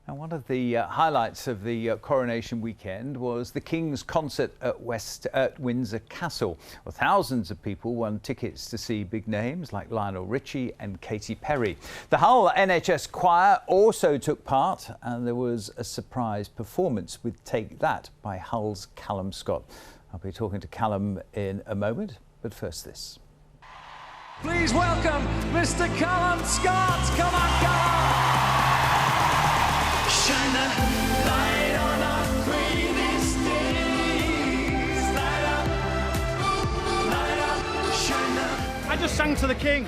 And one of the highlights of the coronation weekend was the King's concert at Windsor Castle. Well, thousands of people won tickets to see big names like Lionel Richie and Katy Perry. The Hull NHS Choir also took part, and there was a surprise performance with Take That by Hull's Callum Scott. I'll be talking to Callum in a moment, but first this. Please welcome Mr. Callum Scott. Come on, Callum! Shine a light on our greatest days. Light up, shine up. I just sang to the King.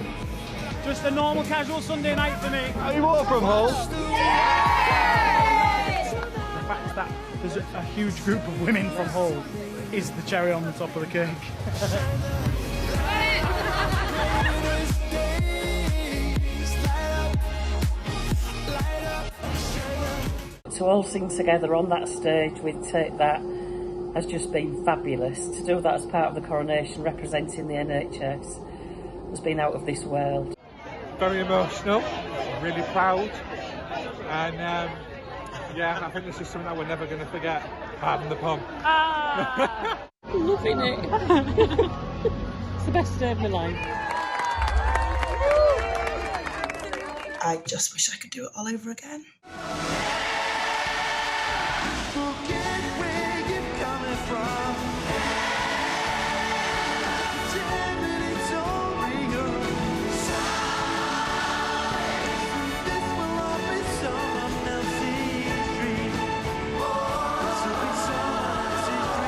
Just a normal, casual Sunday night for me. Are you all from Hull? The fact that there's a huge group of women from Hull is the cherry on the top of the cake. To all sing together on that stage with Take That has just been fabulous. To do that as part of the coronation representing the NHS has been out of this world. Very emotional, really proud, and yeah, I think this is something that we're never going to forget. Pardon the pun. Loving it. It's the best day of my life. I just wish I could do it all over again. Forget where you're coming from. Pretend that it's all real. This will all be someone else's dream. This will be someone else's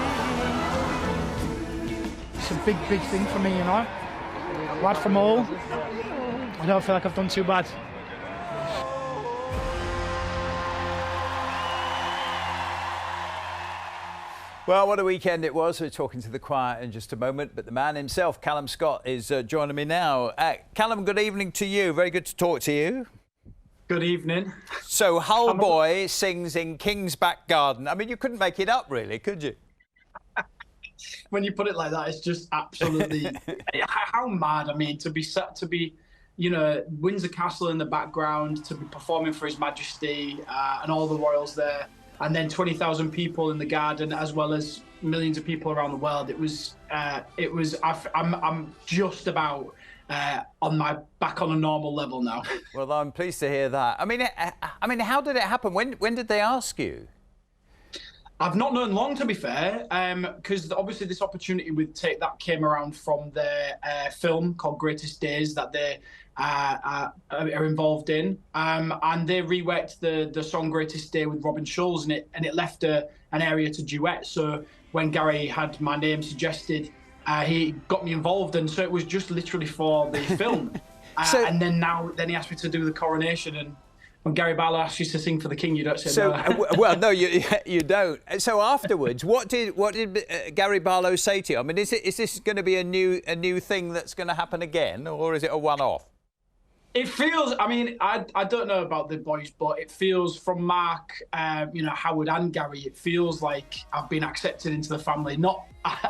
dream. It's a big thing for me, you know. Lad from Hull. I don't feel like I've done too bad. Well, what a weekend it was. We're talking to the choir in just a moment, but the man himself, Callum Scott, is joining me now. Callum, good evening to you. Very good to talk to you. Good evening. So, Hull Boy sings in King's back garden. I mean, you couldn't make it up, really, could you? When you put it like that, it's just absolutely how mad. I mean, to be, you know, Windsor Castle in the background, to be performing for His Majesty and all the royals there. And then 20,000 people in the garden, as well as millions of people around the world. I'm just about back on a normal level now. Well, I'm pleased to hear that. I mean, how did it happen? When did they ask you? I've not known long, to be fair, because obviously this opportunity with Take That came around from their film called Greatest Days that they are involved in, and they reworked the song Greatest Day with Robin Schulz, and it left an area to duet. So when Gary had my name suggested, he got me involved, and so it was just literally for the film. And then he asked me to do the coronation, and when Gary Barlow asks you to sing for the King, you don't say no. Well, no, you don't. So afterwards, what did Gary Barlow say to you? I mean, is this going to be a new thing that's going to happen again, or is it a one-off? It feels. I mean, I don't know about the boys, but it feels from Mark, Howard and Gary. It feels like I've been accepted into the family, not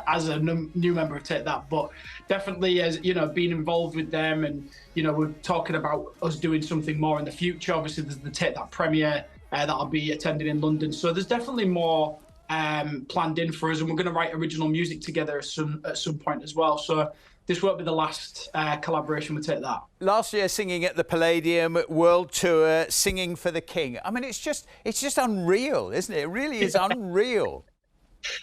as a new member of Take That, but definitely as, you know, being involved with them, and, you know, we're talking about us doing something more in the future. Obviously, there's the Take That premiere that I'll be attending in London, so there's definitely more planned in for us, and we're going to write original music together at some point as well. So this won't be the last collaboration with Take That. Last year, singing at the Palladium World Tour, singing for the King. I mean, it's just unreal, isn't it? It really is unreal.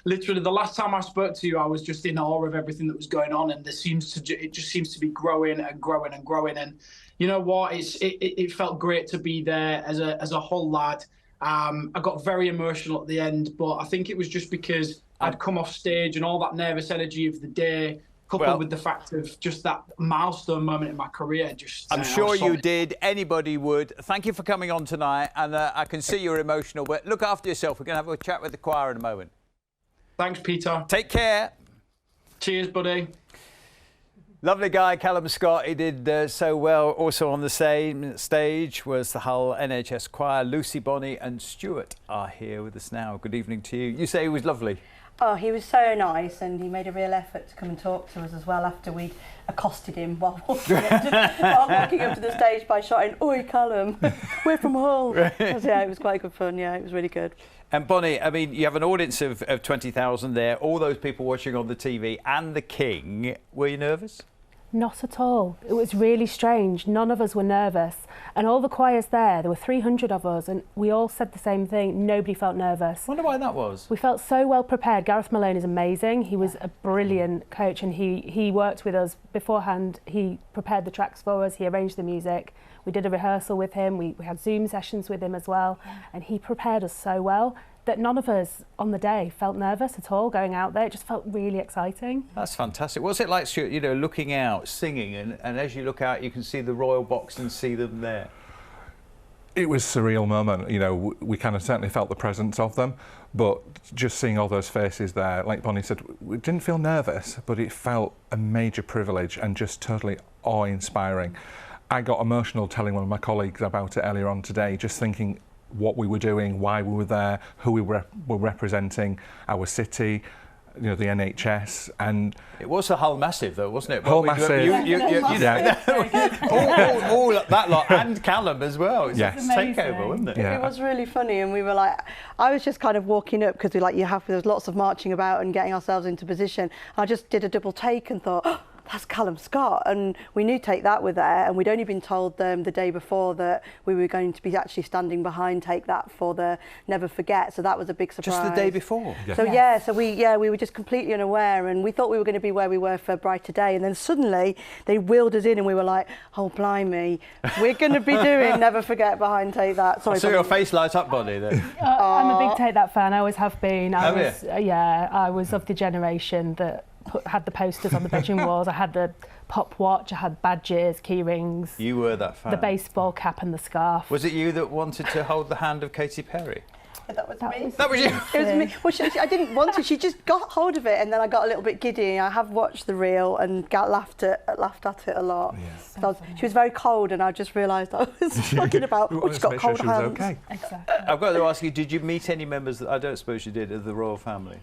Literally, the last time I spoke to you, I was just in awe of everything that was going on, and it just seems to be growing and growing and growing. And you know what? It felt great to be there as a whole lad. I got very emotional at the end, but I think it was just because I'd come off stage and all that nervous energy of the day, coupled with the fact of just that milestone moment in my career. I'm sure you did. Anybody would. Thank you for coming on tonight, and I can see you're emotional, but look after yourself. We're going to have a chat with the choir in a moment. Thanks, Peter. Take care. Cheers, buddy. Lovely guy, Callum Scott. He did so well. Also on the same stage was the Hull NHS Choir. Lucy, Bonnie and Stuart are here with us now. Good evening to you. You say he was lovely. Oh, he was so nice, and he made a real effort to come and talk to us as well after we'd accosted him while walking up to the stage by shouting, "Oi, Callum, we're from Hull." Yeah, it was quite good fun. Yeah, it was really good. And Bonnie, I mean, you have an audience of 20,000 there, all those people watching on the TV, and the King. Were you nervous? Not at all. It was really strange. None of us were nervous. And all the choirs there were 300 of us, and we all said the same thing. Nobody felt nervous. I wonder why that was. We felt so well prepared. Gareth Malone is amazing. He was a brilliant coach, and he worked with us beforehand. He prepared the tracks for us. He arranged the music. We did a rehearsal with him. We had Zoom sessions with him as well. And he prepared us so well that none of us on the day felt nervous at all going out there. It just felt really exciting. That's fantastic. What's it like, Stuart, you know, looking out, singing, and as you look out, you can see the royal box and see them there? It was a surreal moment. You know, we kind of certainly felt the presence of them, but just seeing all those faces there, like Bonnie said, we didn't feel nervous, but it felt a major privilege and just totally awe-inspiring. I got emotional telling one of my colleagues about it earlier on today, just thinking what we were doing, why we were there, who we were representing, our city, you know, the NHS, and it was a Hull Massive, though, wasn't it? Hull Massive. All that lot, and Callum as well. It's yes. a takeover, wasn't it? Yeah. It was really funny, and we were like, I was just kind of walking up because there's lots of marching about and getting ourselves into position. I just did a double take and thought, oh, that's Callum Scott, and we knew Take That were there, and we'd only been told them the day before that we were going to be actually standing behind Take That for the Never Forget, so that was a big surprise. Just the day before? Yeah. So we were just completely unaware, and we thought we were going to be where we were for Brighter Day, and then suddenly they wheeled us in and we were like, oh blimey, we're going to be doing Never Forget behind Take That. Sorry, I saw your face light up, Bonnie, then. I'm a big Take That fan, I always have been. I was of the generation that had the posters on the bedroom walls. I had the pop watch, I had badges, key rings. You were that fan. The baseball cap and the scarf. Was it you that wanted to hold the hand of Katy Perry? That was me. That was you? It was me. Well, I didn't want to. She just got hold of it, and then I got a little bit giddy. I have watched the reel and laughed at it a lot. Yeah. She was very cold, and I just realised I was talking about. She's got cold hands. Okay. Exactly. I've got to ask you: did you meet any members? I don't suppose you did, of the royal family.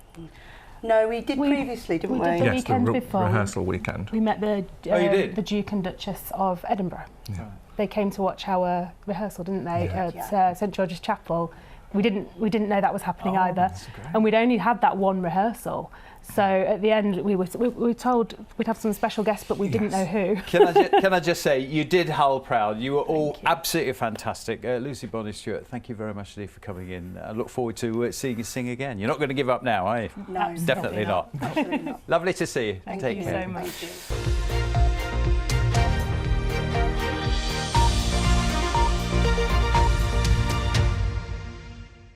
No, we did previously, didn't we? We did the Yes, weekend the before. rehearsal weekend. We met the you did? the Duke and Duchess of Edinburgh. Yeah. They came to watch our rehearsal, didn't they, at St George's Chapel. We didn't know that was happening either, and we'd only had that one rehearsal. So at the end, we were told we'd have some special guests, but we didn't know who. Can I just say, you did Hull proud. You were all absolutely fantastic. Lucy, Bonnie, Stuart, thank you very much indeed for coming in. I look forward to seeing you sing again. You're not going to give up now, are you? No, definitely not. Absolutely not. Lovely to see you. Thank Take you care. so much. Thank you.